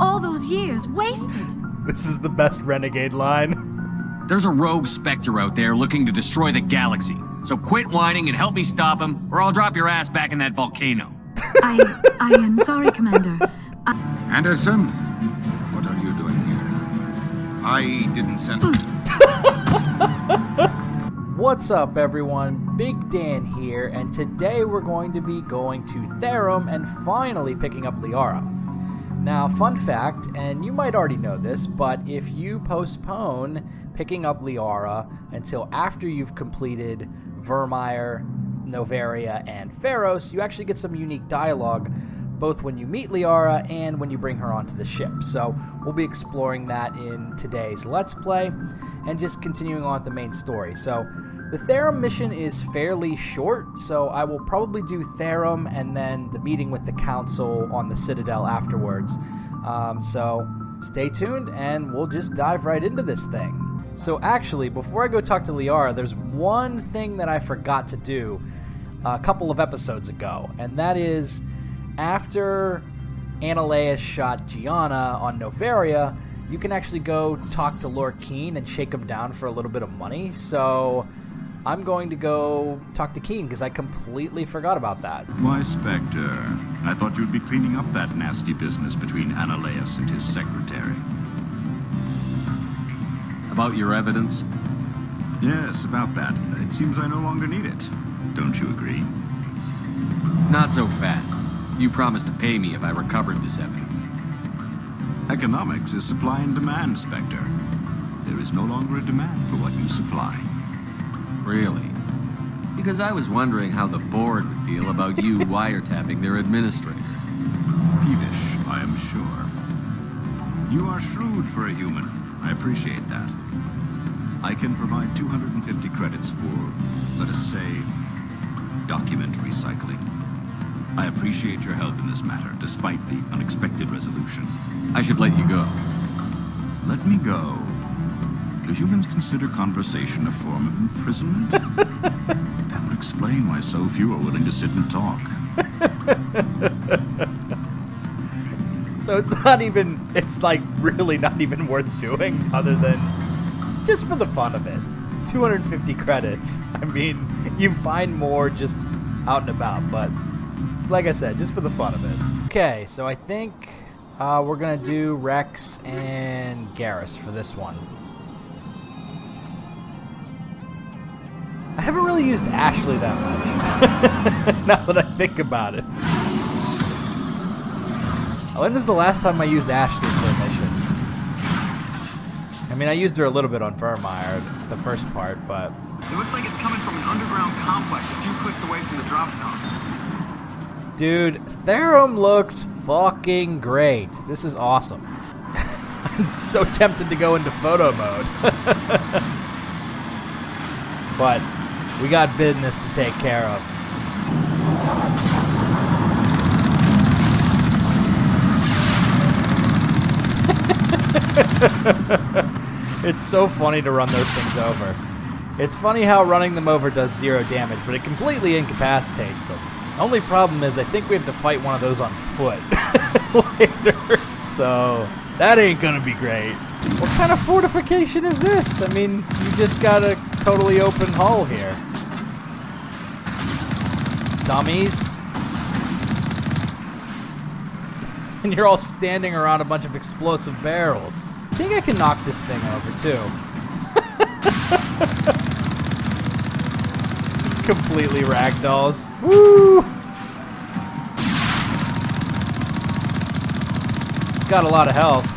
All those years wasted. This is the best renegade line. There's a rogue Spectre out there looking to destroy the galaxy. So quit whining and help me stop him, or I'll drop your ass back in that volcano. I am sorry, Commander. Anderson, what are you doing here? I didn't send... What's up, everyone? Big Dan here, and today we're going to be going to Therum and finally picking up Liara. Now, fun fact, and you might already know this, but if you postpone picking up Liara until after you've completed VIRMIRE, Noveria, and Pharos, you actually get some unique dialogue both when you meet Liara and when you bring her onto the ship. So we'll be exploring that in today's Let's Play and just continuing on with the main story. So the Therum mission is fairly short, so I will probably do Therum and then the meeting with the Council on the Citadel afterwards. So stay tuned and we'll just dive right into this thing. So actually, before I go talk to Liara, there's one thing that I forgot to do a couple of episodes ago, and that is after Annaleia shot Gianna on Noveria, you can actually go talk to Lord Keen and shake him down for a little bit of money. So I'm going to go talk to Keen because I completely forgot about that. Why, Spectre, I thought you'd be cleaning up that nasty business between Annaleia and his secretary. About your evidence? Yes, about that. It seems I no longer need it. Don't you agree? Not so fast. You promised to pay me if I recovered this evidence. Economics is supply and demand, Spectre. There is no longer a demand for what you supply. Really? Because I was wondering how the board would feel about you wiretapping their administrator. Peevish, I am sure. You are shrewd for a human. I appreciate that. I can provide 250 credits for, let us say, document recycling. I appreciate your help in this matter, despite the unexpected resolution. I should let you go. Let me go. Do humans consider conversation a form of imprisonment? That would explain why so few are willing to sit and talk. So it's like really not even worth doing other than just for the fun of it. 250 credits. I mean, you find more just out and about, but like I said, just for the fun of it. Okay, so I think we're going to do Rex and Garrus for this one. I haven't really used Ashley that much, now that I think about it. When was the last time I used Ashley for a mission? I mean, I used her a little bit on VIRMIRE, the first part, but... It looks like it's coming from an underground complex a few clicks away from the drop zone. Dude, Therum looks fucking great. This is awesome. I'm so tempted to go into photo mode. But we got business to take care of. It's so funny to run those things over. It's funny how running them over does 0 damage, but it completely incapacitates them. The only problem is I think we have to fight one of those on foot later. So that ain't gonna be great. What kind of fortification is this? I mean, you just got a totally open hull here. Dummies. And you're all standing around a bunch of explosive barrels. I think I can knock this thing over, too. Just completely ragdolls. Woo! It's got a lot of health.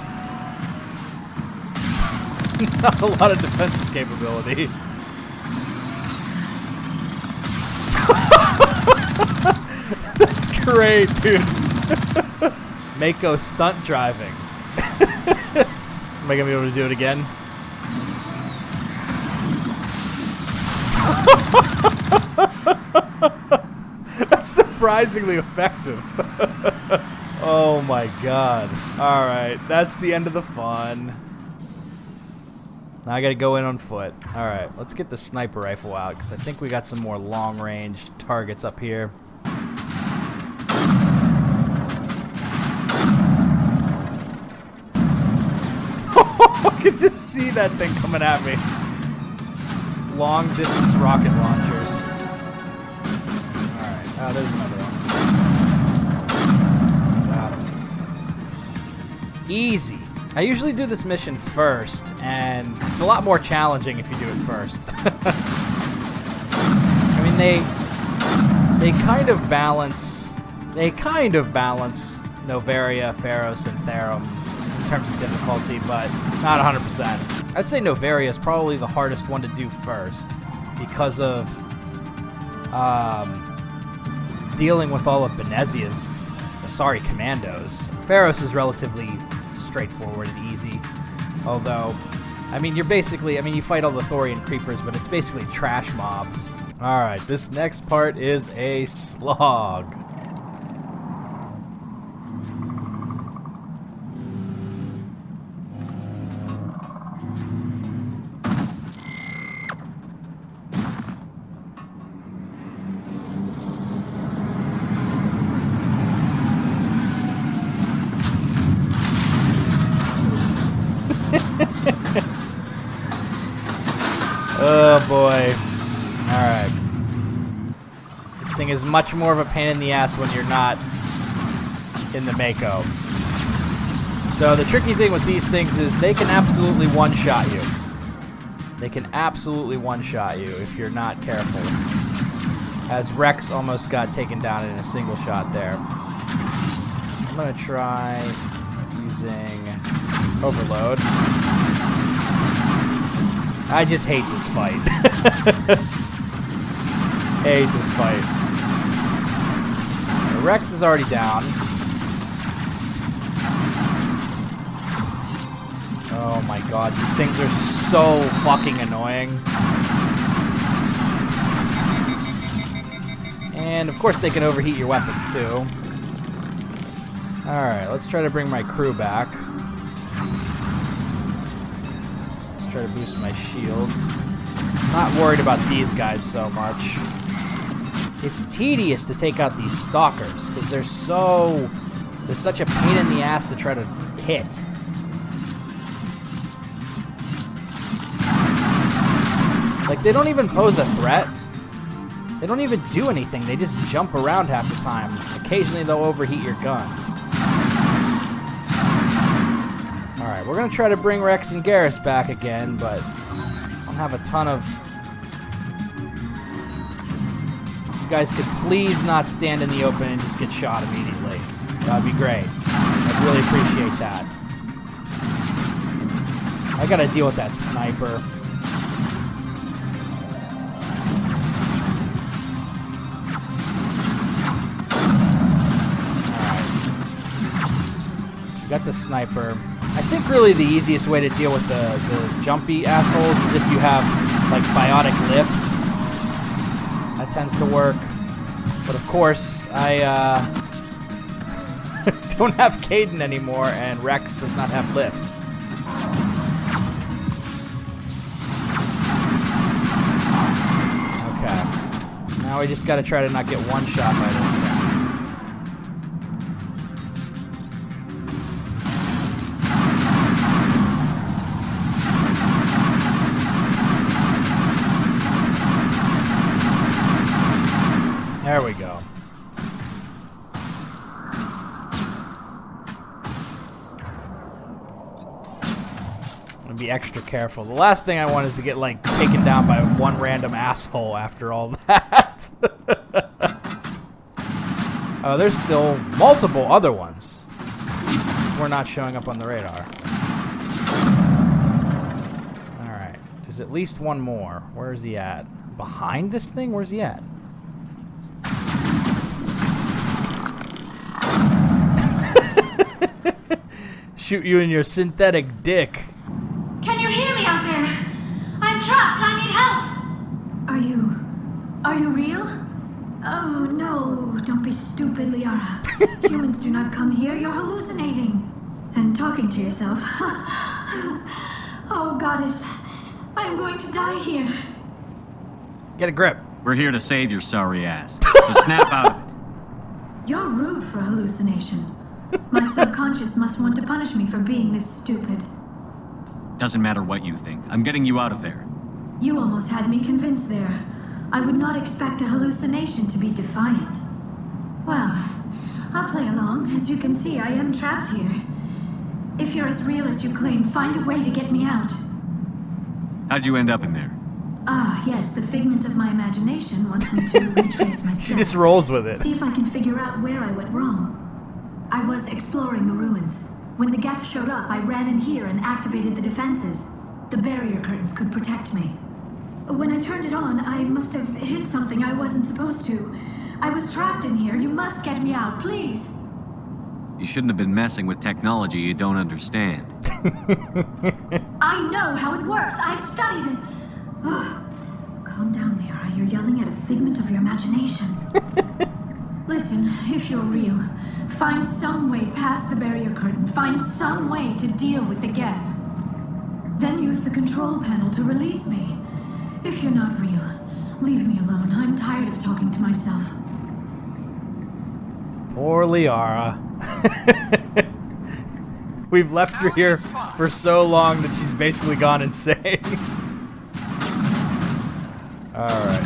Not a lot of defensive capability. That's great, dude. Mako stunt driving. Am I gonna be able to do it again? That's surprisingly effective. Oh my god. Alright, that's the end of the fun. Now I gotta go in on foot. Alright, let's get the sniper rifle out, because I think we got some more long-range targets up here. I can just see that thing coming at me. Long distance rocket launchers. Alright, oh, there's another one. Got him. Easy. I usually do this mission first, and it's a lot more challenging if you do it first. I mean, they kind of balance Novaria, Pharos, and Therum in terms of difficulty, but not 100%. I'd say Novaria is probably the hardest one to do first because of dealing with all of Benezia's, commandos. Pharos is relatively straightforward and easy, although, I mean, you fight all the Thorian creepers, but it's basically trash mobs. Alright, this next part is a slog. Oh boy. Alright. This thing is much more of a pain in the ass when you're not in the Mako. So the tricky thing with these things is they can absolutely one-shot you. They can absolutely one-shot you if you're not careful. As Rex almost got taken down in a single shot there. I'm gonna try using Overload. I just hate this fight. Hate this fight. Rex is already down. Oh my god, these things are so fucking annoying. And of course they can overheat your weapons too. Alright, let's try to bring my crew back. Try to boost my shields. Not worried about these guys so much. It's tedious to take out these stalkers because they're such a pain in the ass to try to hit. Like, they don't even pose a threat. They don't even do anything. They just jump around half the time. Occasionally they'll overheat your guns. Alright, we're going to try to bring Rex and Garrus back again, but I don't have a ton of... You guys could please not stand in the open and just get shot immediately. That would be great. I'd really appreciate that. I got to deal with that sniper. Alright. So we got the sniper. I think really the easiest way to deal with the jumpy assholes is if you have, like, biotic lift. That tends to work. But of course, I don't have Caden anymore, and Rex does not have lift. Okay. Now we just gotta try to not get one shot by this guy. There we go. I'm gonna be extra careful. The last thing I want is to get, like, taken down by one random asshole after all that. Oh, there's still multiple other ones. We're not showing up on the radar. Alright. There's at least one more. Where is he at? Behind this thing? Where's he at? Shoot you in your synthetic dick. Can you hear me out there? I'm trapped. I need help. Are you real? Oh, no. Don't be stupid, Liara. Humans do not come here. You're hallucinating. And talking to yourself. Oh, goddess. I am going to die here. Get a grip. We're here to save your sorry ass. So snap out of it. You're rude for hallucination. My subconscious must want to punish me for being this stupid. Doesn't matter what you think. I'm getting you out of there. You almost had me convinced there. I would not expect a hallucination to be defiant. Well, I'll play along. As you can see, I am trapped here. If you're as real as you claim, find a way to get me out. How'd you end up in there? Ah, yes, the figment of my imagination wants me to retrace my steps. She just rolls with it. See if I can figure out where I went wrong. I was exploring the ruins. When the Geth showed up, I ran in here and activated the defenses. The barrier curtains could protect me. When I turned it on, I must have hit something I wasn't supposed to. I was trapped in here. You must get me out, please. You shouldn't have been messing with technology you don't understand. I know how it works. I've studied it. Oh, calm down, Liara. You're yelling at a figment of your imagination. Listen, if you're real, find some way past the barrier curtain. Find some way to deal with the Geth. Then use the control panel to release me. If you're not real, leave me alone. I'm tired of talking to myself. Poor Liara. We've left her here for so long that she's basically gone insane. Alright.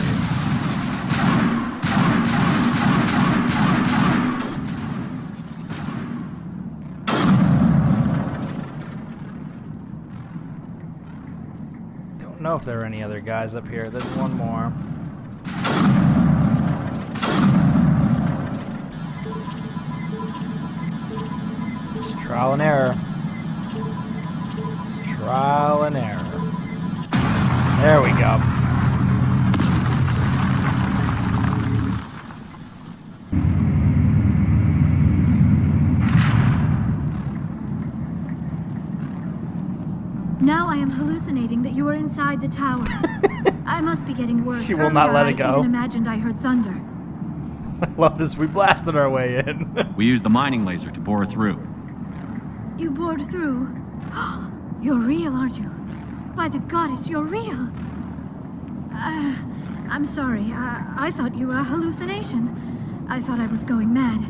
Don't know if there are any other guys up here. There's one more. Just trial and error. Just trial and error. There we go. Now I am hallucinating that you are inside the tower. I must be getting worse. She will not let it go. I even imagined I heard thunder. I love this. We blasted our way in. We used the mining laser to bore through. You bored through? You're real, aren't you? By the goddess, you're real. I'm sorry. I thought you were a hallucination. I thought I was going mad.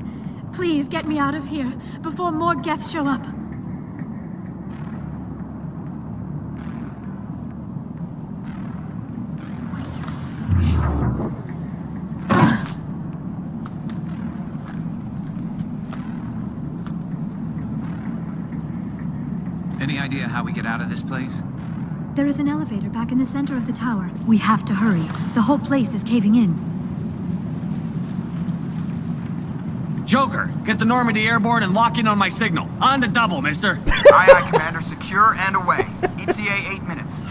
Please get me out of here before more Geth show up. Any idea how we get out of this place? There is an elevator back in the center of the tower. We have to hurry. The whole place is caving in. Joker, get the Normandy airborne and lock in on my signal. On the double, mister. Aye, aye, Commander. Secure and away. ETA 8 minutes.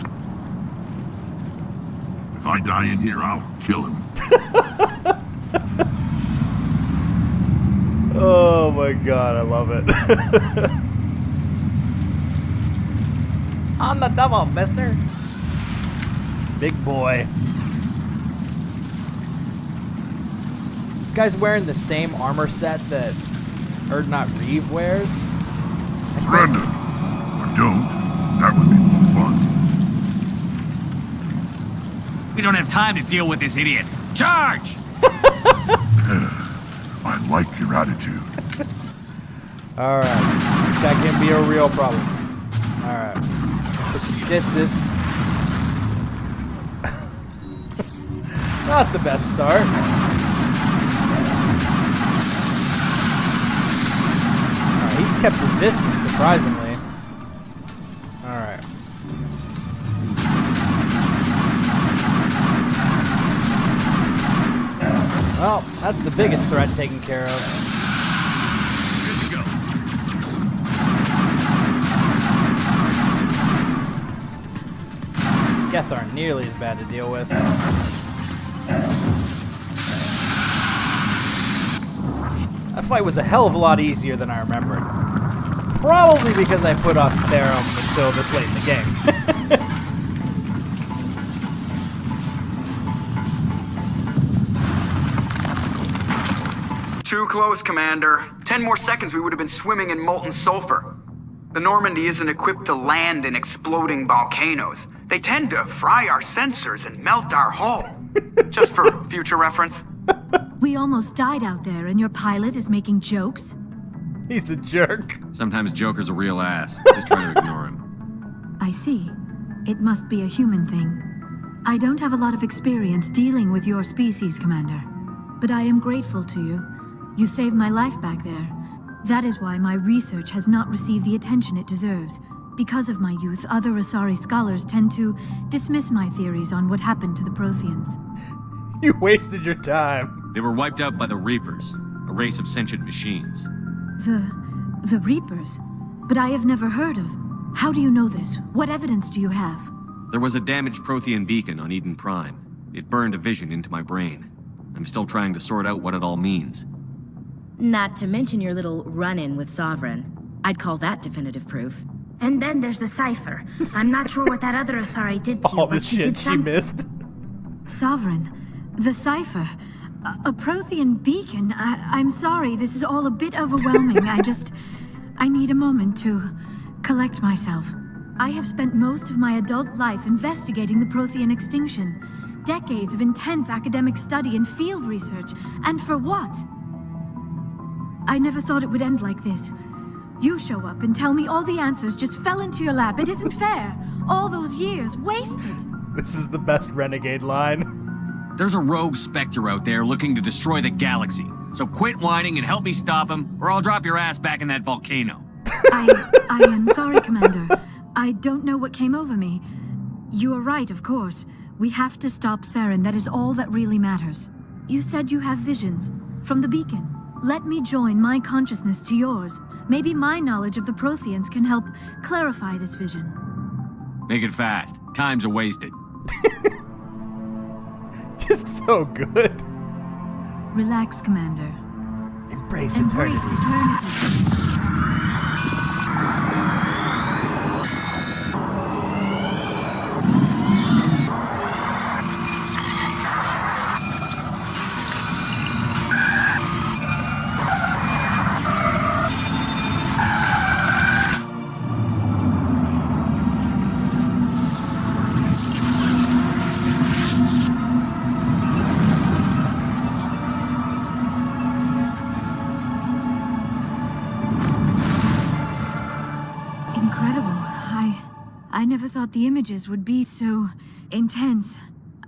If I die in here, I'll kill him. Oh my god, I love it. On the double, mister. Big boy. This guy's wearing the same armor set that Reeve wears. Surrender. Or don't. That would be more fun. We don't have time to deal with this idiot. Charge! I like your attitude. Alright. That can be a real problem. Alright. This. Not the best start. Alright, he kept his distance, surprisingly. Alright. Well, that's the biggest threat taken care of. Geth aren't nearly as bad to deal with. That fight was a hell of a lot easier than I remembered. Probably because I put off Therum until this late in the game. Too close, Commander. 10 more seconds, we would have been swimming in molten sulfur. The Normandy isn't equipped to land in exploding volcanoes. They tend to fry our sensors and melt our hull. Just for future reference. We almost died out there, and your pilot is making jokes? He's a jerk. Sometimes Joker's a real ass. Just try to ignore him. I I see. It must be a human thing. I don't have a lot of experience dealing with your species, Commander. But I am grateful to you. You saved my life back there. That is why my research has not received the attention it deserves. Because of my youth, other Asari scholars tend to dismiss my theories on what happened to the Protheans. You wasted your time. They were wiped out by the Reapers, a race of sentient machines. The Reapers? But I have never heard of. How do you know this? What evidence do you have? There was a damaged Prothean beacon on Eden Prime. It burned a vision into my brain. I'm still trying to sort out what it all means. Not to mention your little run-in with Sovereign. I'd call that definitive proof. And then there's the cipher. I'm not sure what that other Asari did to you, All the but she shit did she something. missed. Sovereign. The cipher. A Prothean beacon. I'm sorry, this is all a bit overwhelming. I need a moment to collect myself. I have spent most of my adult life investigating the Prothean extinction. Decades of intense academic study and field research. And for what? I never thought it would end like this. You show up and tell me all the answers just fell into your lap. It isn't fair. All those years wasted. This is the best Renegade line. There's a rogue Spectre out there looking to destroy the galaxy. So quit whining and help me stop him, or I'll drop your ass back in that volcano. I am sorry, Commander. I don't know what came over me. You are right, of course. We have to stop Saren. That is all that really matters. You said you have visions from the beacon. Let me join my consciousness to yours. Maybe my knowledge of the Protheans can help clarify this vision. Make it fast. Time's a wasted. Just so good. Relax, Commander. Embrace Embrace eternity. I never thought the images would be so intense.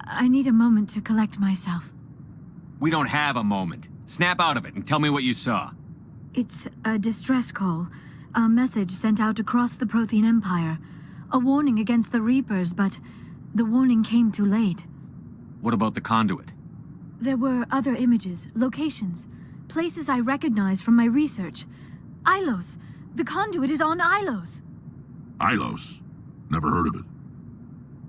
I need a moment to collect myself. We don't have a moment. Snap out of it and tell me what you saw. It's a distress call. A message sent out across the Prothean Empire. A warning against the Reapers, but the warning came too late. What about the Conduit? There were other images, locations, places I recognized from my research. Ilos! The Conduit is on Ilos! Ilos? Never heard of it.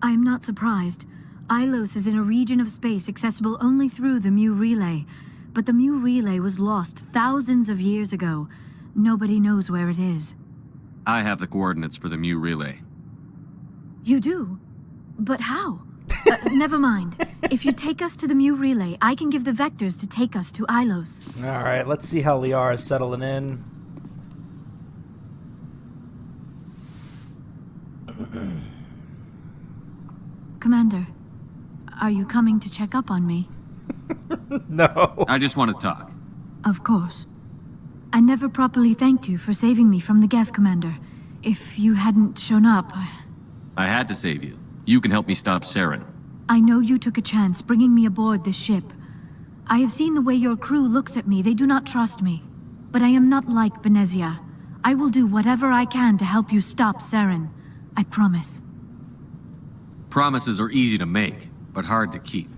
I am not surprised. Ilos is in a region of space accessible only through the Mu Relay. But the Mu Relay was lost thousands of years ago. Nobody knows where it is. I have the coordinates for the Mu Relay. You do? But how? Never mind. If you take us to the Mu Relay, I can give the vectors to take us to Ilos. Alright, let's see how Liara's settling in. Commander, are you coming to check up on me? No. I just want to talk. Of course. I never properly thanked you for saving me from the Geth, Commander. If you hadn't shown up... I had to save you. You can help me stop Saren. I know you took a chance bringing me aboard this ship. I have seen the way your crew looks at me. They do not trust me. But I am not like Benezia. I will do whatever I can to help you stop Saren. I promise. Promises are easy to make, but hard to keep.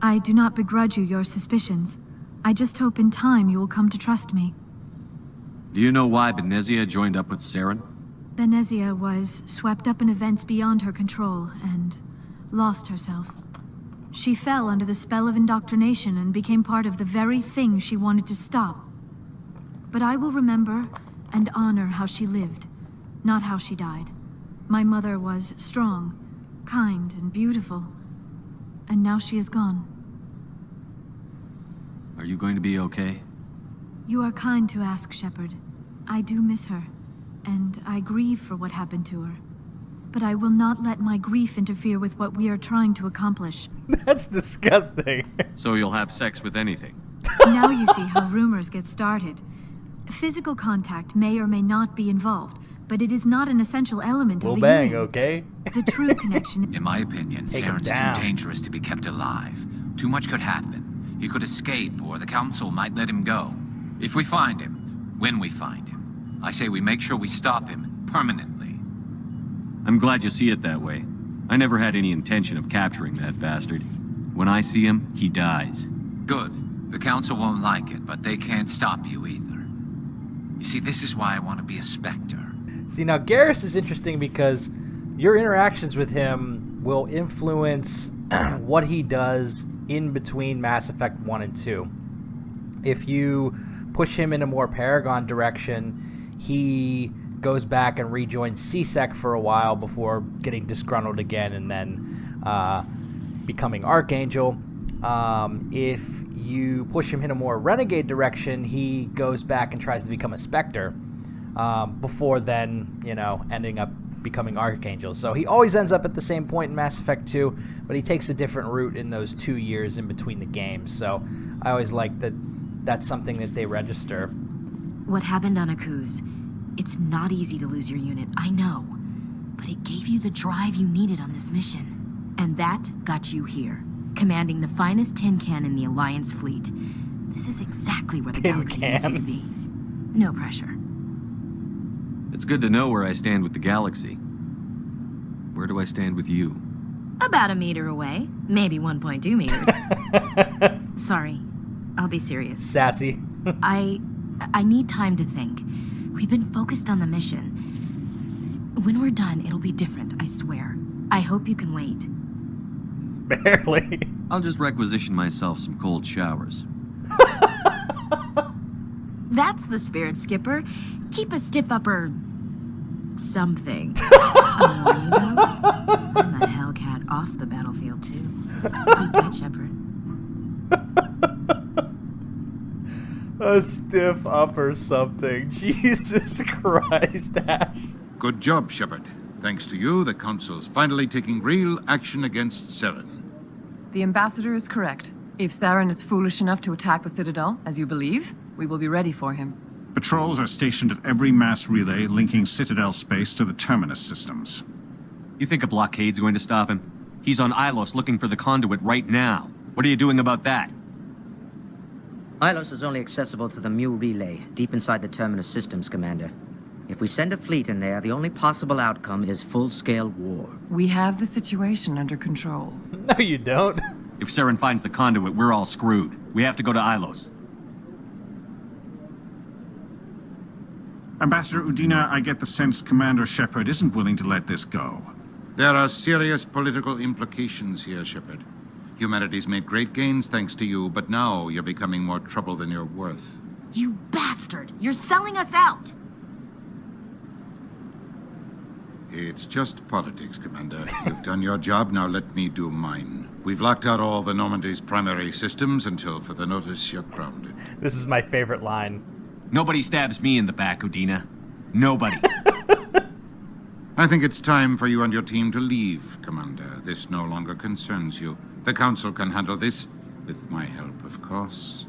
I do not begrudge you your suspicions. I just hope in time you will come to trust me. Do you know why Benezia joined up with Saren? Benezia was swept up in events beyond her control and lost herself. She fell under the spell of indoctrination and became part of the very thing she wanted to stop. But I will remember and honor how she lived, not how she died. My mother was strong, kind, and beautiful. And now she is gone. Are you going to be okay? You are kind to ask, Shepard. I do miss her, and I grieve for what happened to her. But I will not let my grief interfere with what we are trying to accomplish. That's disgusting. So you'll have sex with anything? Now you see how rumors get started. Physical contact may or may not be involved, but it is not an essential element We'll of the bang, union. okay? The true connection. In my opinion, Take him Saren's down. too dangerous to be kept alive. Too much could happen. He could escape, or the Council might let him go. If we find him, when we find him, I say we make sure we stop him permanently. I'm glad you see it that way. I never had any intention of capturing that bastard. When I see him, he dies. Good. The Council won't like it, but they can't stop you either. You see, this is why I want to be a Spectre. See, now Garrus is interesting because your interactions with him will influence what he does in between Mass Effect 1 and 2. If you push him in a more Paragon direction, he goes back and rejoins CSEC for a while before getting disgruntled again and then becoming Archangel. If you push him in a more Renegade direction, he goes back and tries to become a Spectre before then, ending up becoming Archangel. So he always ends up at the same point in Mass Effect 2, but he takes a different route in those 2 years in between the games. So I always like that that's something that they register. What happened on Akuz? It's not easy to lose your unit, I know. But it gave you the drive you needed on this mission. And that got you here, commanding the finest tin can in the Alliance fleet. This is exactly where the galaxy needs you to be. No pressure. It's good to know where I stand with the galaxy. Where do I stand with you? About a meter away. Maybe 1.2 meters. Sorry. I'll be serious. Sassy. I need time to think. We've been focused on the mission. When we're done, it'll be different, I swear. I hope you can wait. Barely. I'll just requisition myself some cold showers. That's the spirit, Skipper. Keep a stiff upper... something. Oh, though, I'm a Hellcat off the battlefield, too. Sleep tight, Shepard. A stiff upper something. Jesus Christ, Ash. Good job, Shepard. Thanks to you, the Council's finally taking real action against Saren. The Ambassador is correct. If Saren is foolish enough to attack the Citadel, as you believe, we will be ready for him. Patrols are stationed at every mass relay linking Citadel space to the Terminus systems. You think a blockade's going to stop him? He's on Ilos looking for the Conduit right now. What are you doing about that? Ilos is only accessible to the Mu relay, deep inside the Terminus systems, Commander. If we send a fleet in there, the only possible outcome is full-scale war. We have the situation under control. No, you don't. If Saren finds the Conduit, we're all screwed. We have to go to Ilos. Ambassador Udina, I get the sense Commander Shepard isn't willing to let this go. There are serious political implications here, Shepard. Humanity's made great gains thanks to you, but now you're becoming more trouble than you're worth. You bastard! You're selling us out! It's just politics, Commander. You've done your job, now let me do mine. We've locked out all the Normandy's primary systems until further notice you're grounded. This is my favorite line. Nobody stabs me in the back, Udina. Nobody. I think it's time for you and your team to leave, Commander. This no longer concerns you. The Council can handle this, with my help, of course.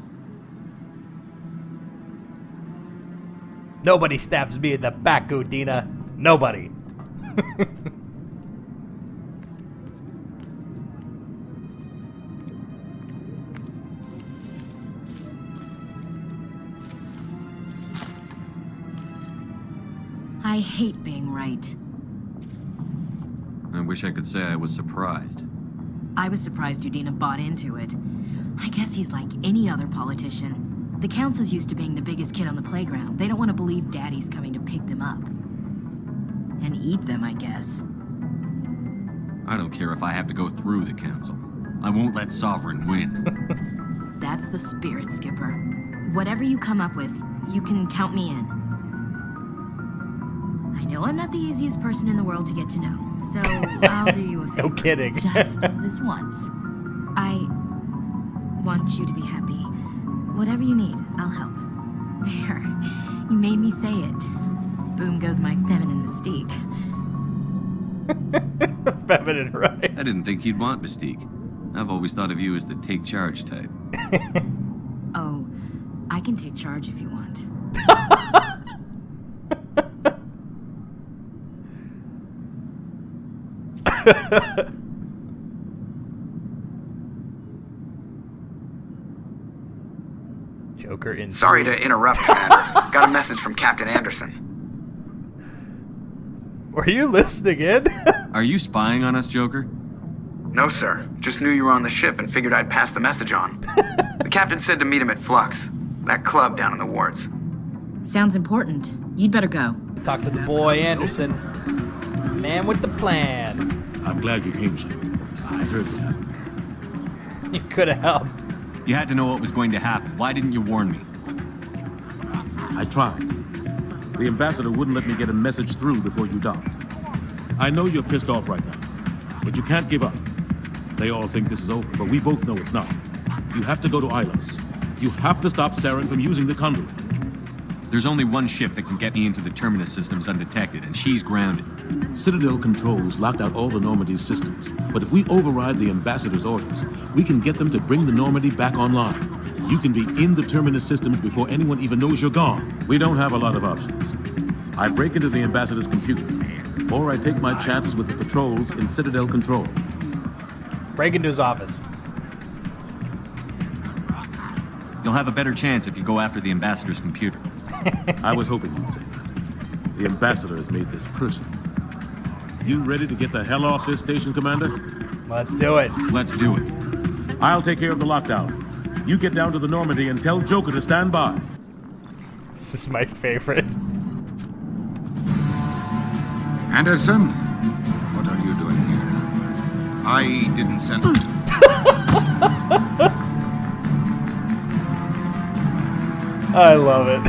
Nobody stabs me in the back, Udina. Nobody. I hate being right. I wish I could say I was surprised. I was surprised Udina bought into it. I guess he's like any other politician. The Council's used to being the biggest kid on the playground. They don't want to believe Daddy's coming to pick them up. And eat them, I guess. I don't care if I have to go through the Council. I won't let Sovereign win. That's the spirit, Skipper. Whatever you come up with, you can count me in. I know I'm not the easiest person in the world to get to know, so I'll do you a favor. No kidding. Just this once. I want you to be happy. Whatever you need, I'll help. There. You made me say it. Boom goes my feminine mystique. Feminine, right? I didn't think you'd want Mystique. I've always thought of you as the take charge type. Oh, I can take charge if you want. Joker in. Sorry to interrupt, Commander. Got a message from Captain Anderson. Were you listening in? Are you spying on us, Joker? No, sir. Just knew you were on the ship and figured I'd pass the message on. The captain said to meet him at Flux, that club down in the wards. Sounds important. You'd better go. Talk to the boy, Anderson. Man with the plan. I'm glad you came, Shepard. I heard what happened. You could have helped. You had to know what was going to happen. Why didn't you warn me? I tried. The ambassador wouldn't let me get a message through before you docked. I know you're pissed off right now, but you can't give up. They all think this is over, but we both know it's not. You have to go to Ilos. You have to stop Saren from using the Conduit. There's only one ship that can get me into the Terminus systems undetected, and she's grounded. Citadel controls locked out all the Normandy's systems, but if we override the ambassador's orders, we can get them to bring the Normandy back online. You can be in the Terminus systems before anyone even knows you're gone. We don't have a lot of options. I break into the ambassador's computer, or I take my chances with the patrols in Citadel control. Break into his office. You'll have a better chance if you go after the ambassador's computer. I was hoping you'd say that. The ambassador has made this personal. You ready to get the hell off this station, Commander? Let's do it. Let's do it. I'll take care of the lockdown. You get down to the Normandy and tell Joker to stand by. This is my favorite. Anderson, what are you doing here? I didn't send... I love it.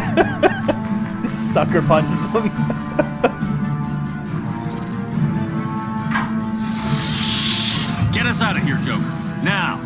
Sucker punches him. Get us out of here, Joker. Now!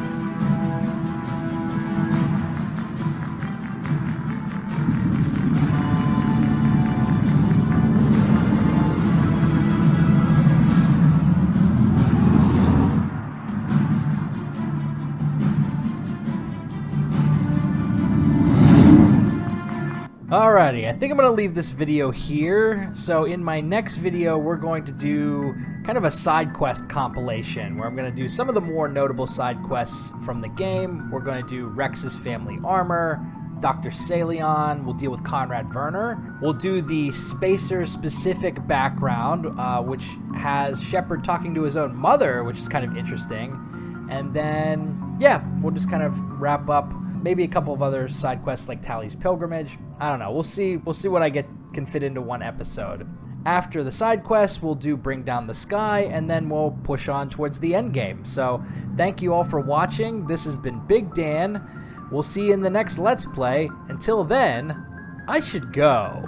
Alrighty, I think I'm going to leave this video here. So in my next video, we're going to do kind of a side quest compilation where I'm going to do some of the more notable side quests from the game. We're going to do Rex's family armor, Dr. Salion, we'll deal with Conrad Werner. We'll do the Spacer-specific background, which has Shepard talking to his own mother, which is kind of interesting. And then, yeah, we'll just kind of wrap up. Maybe a couple of other side quests like Tally's Pilgrimage. I don't know. We'll see what I can fit into one episode. After the side quests, we'll do Bring Down the Sky, and then we'll push on towards the end game. So thank you all for watching. This has been Big Dan. We'll see you in the next Let's Play. Until then, I should go.